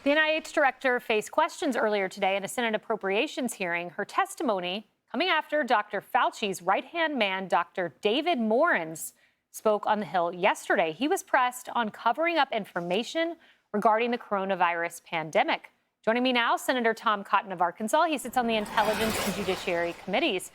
The NIH director faced questions earlier today in a Senate appropriations hearing. Her testimony coming after Dr. Fauci's right-hand man, Dr. David Morens, spoke on the Hill yesterday. He was pressed on covering up information regarding the coronavirus pandemic. Joining me now, Senator Tom Cotton of Arkansas. He sits on the Intelligence and Judiciary Committees.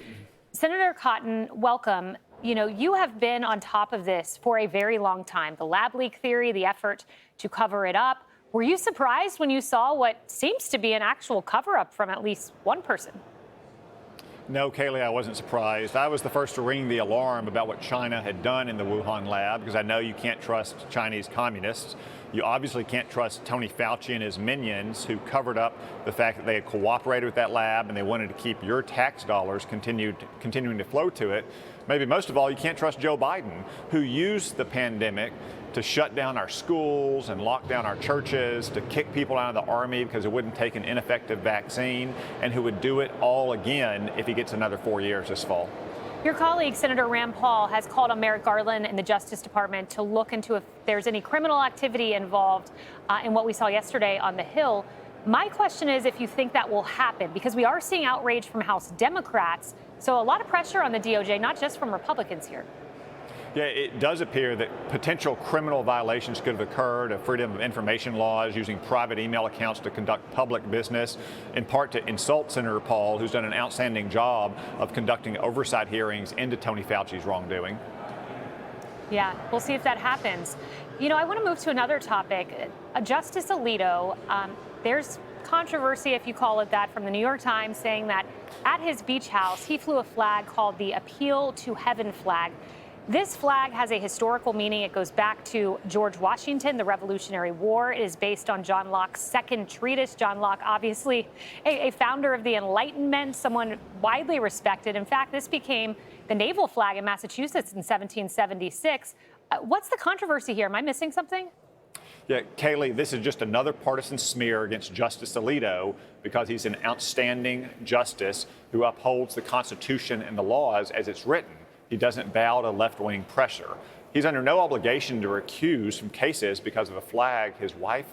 Senator Cotton, welcome. You have been on top of this for a very long time. The lab leak theory, the effort to cover it up. Were you surprised when you saw what seems to be an actual cover-up from at least one person? No, Kayleigh, I wasn't surprised. I was the first to ring the alarm about what China had done in the Wuhan lab, because I know you can't trust Chinese communists. You obviously can't trust Tony Fauci and his minions, who covered up the fact that they had cooperated with that lab and they wanted to keep your tax dollars continuing to flow to it. Maybe most of all, you can't trust Joe Biden, who used the pandemic to shut down our schools and lock down our churches, to kick people out of the army because it wouldn't take an ineffective vaccine, and who would do it all again if he gets another 4 years this fall. Your colleague, Senator Rand Paul, has called on Merrick Garland and the Justice Department to look into if there's any criminal activity involved in what we saw yesterday on the Hill. My question is if you think that will happen, because we are seeing outrage from House Democrats. So a lot of pressure on the DOJ, not just from Republicans here. Yeah, it does appear that potential criminal violations could have occurred of freedom of information laws, using private email accounts to conduct public business, in part to insult Senator Paul, who's done an outstanding job of conducting oversight hearings into Tony Fauci's wrongdoing. Yeah, we'll see if that happens. I want to move to another topic. Justice Alito, there's controversy, if you call it that, from the New York Times saying that at his beach house, he flew a flag called the Appeal to Heaven flag. This flag has a historical meaning. It goes back to George Washington, the Revolutionary War. It is based on John Locke's second treatise. John Locke, obviously a founder of the Enlightenment, someone widely respected. In fact, this became the naval flag in Massachusetts in 1776. What's the controversy here? Am I missing something? Yeah, Kayleigh, this is just another partisan smear against Justice Alito, because he's an outstanding justice who upholds the Constitution and the laws as it's written. He doesn't bow to left-wing pressure. He's under no obligation to recuse from cases because of a flag his wife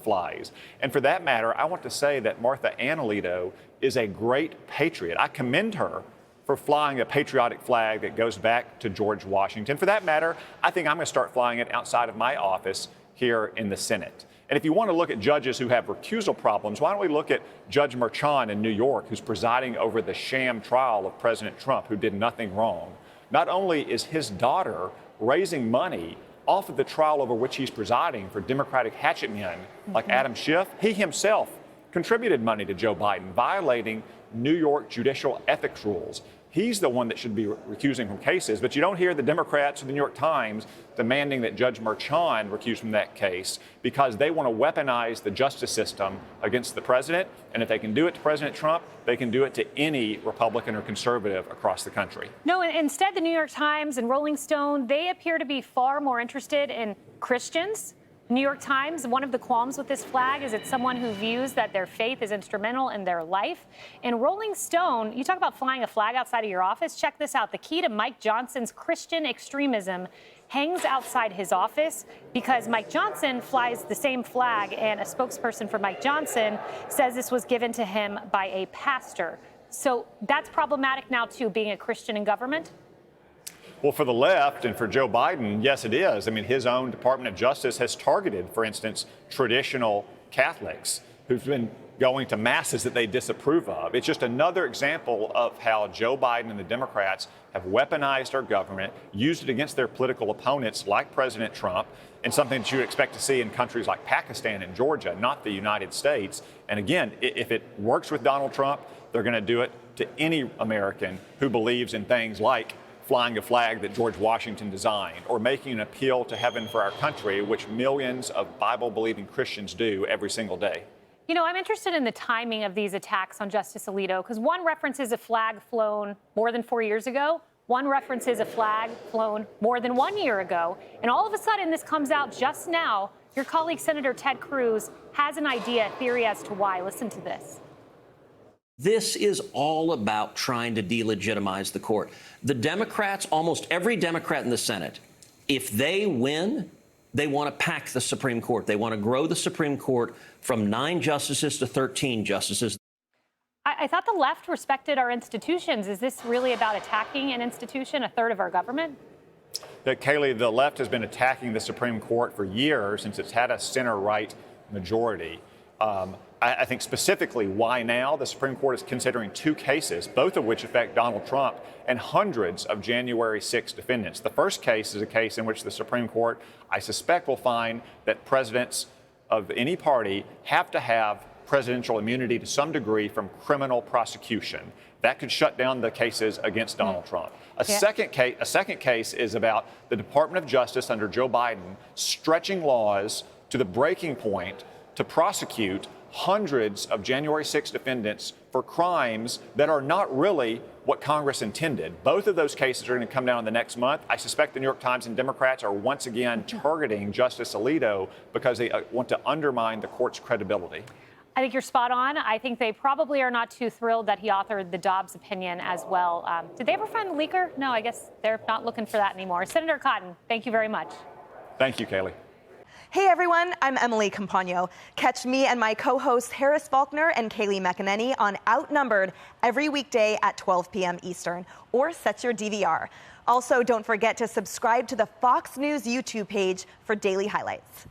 flies. And for that matter, I want to say that Martha Ann Alito is a great patriot. I commend her for flying a patriotic flag that goes back to George Washington. For that matter, I think I'm going to start flying it outside of my office here in the Senate. And if you want to look at judges who have recusal problems, why don't we look at Judge Merchan in New York, who's presiding over the sham trial of President Trump, who did nothing wrong. Not only is his daughter raising money off of the trial over which he's presiding for Democratic hatchet men like Adam Schiff, he himself contributed money to Joe Biden, violating New York judicial ethics rules. He's the one that should be recusing from cases, but you don't hear the Democrats or the New York Times demanding that Judge Merchan recuse from that case, because they want to weaponize the justice system against the president. And if they can do it to President Trump, they can do it to any Republican or conservative across the country. No, instead, the New York Times and Rolling Stone, they appear to be far more interested in Christians. New York Times, one of the qualms with this flag is it's someone who views that their faith is instrumental in their life. In Rolling Stone, you talk about flying a flag outside of your office. Check this out. The key to Mike Johnson's Christian extremism hangs outside his office, because Mike Johnson flies the same flag, and a spokesperson for Mike Johnson says this was given to him by a pastor. So that's problematic now, too, being a Christian in government? Well, for the left and for Joe Biden, yes, it is. I mean, his own Department of Justice has targeted, for instance, traditional Catholics who've been going to masses that they disapprove of. It's just another example of how Joe Biden and the Democrats have weaponized our government, used it against their political opponents like President Trump, and something that you expect to see in countries like Pakistan and Georgia, not the United States. And again, if it works with Donald Trump, they're going to do it to any American who believes in things like flying a flag that George Washington designed, or making an appeal to heaven for our country, which millions of Bible-believing Christians do every single day. I'm interested in the timing of these attacks on Justice Alito, because one references a flag flown more than 4 years ago. One references a flag flown more than 1 year ago. And all of a sudden, this comes out just now. Your colleague, Senator Ted Cruz, has an idea, a theory as to why. Listen to this. This is all about trying to delegitimize the court. The Democrats, almost every Democrat in the Senate, if they win, They want to pack the Supreme Court. They want to grow the Supreme Court from 9 justices to 13 justices. I thought the left respected our institutions. Is this really about attacking an institution, a third of our government? Kayleigh, the left has been attacking the Supreme Court for years since it's had a center-right majority. I think specifically why now? The Supreme Court is considering 2 cases, both of which affect Donald Trump and hundreds of January 6 defendants. The first case is a case in which the Supreme Court, I suspect, will find that presidents of any party have to have presidential immunity to some degree from criminal prosecution. That could shut down the cases against Donald Trump. A second case is about the Department of Justice under Joe Biden stretching laws to the breaking point to prosecute hundreds of January 6 defendants for crimes that are not really what Congress intended. Both of those cases are going to come down in the next month. I suspect the New York Times and Democrats are once again targeting Justice Alito because they want to undermine the court's credibility. I think you're spot on. I think they probably are not too thrilled that he authored the Dobbs opinion as well. Did they ever find the leaker? No, I guess they're not looking for that anymore. Senator Cotton, thank you very much. Thank you, Kayleigh. Hey everyone, I'm Emily Campagno. Catch me and my co-hosts Harris Faulkner and Kayleigh McEnany on Outnumbered every weekday at 12 p.m. Eastern, or set your DVR. Also, don't forget to subscribe to the Fox News YouTube page for daily highlights.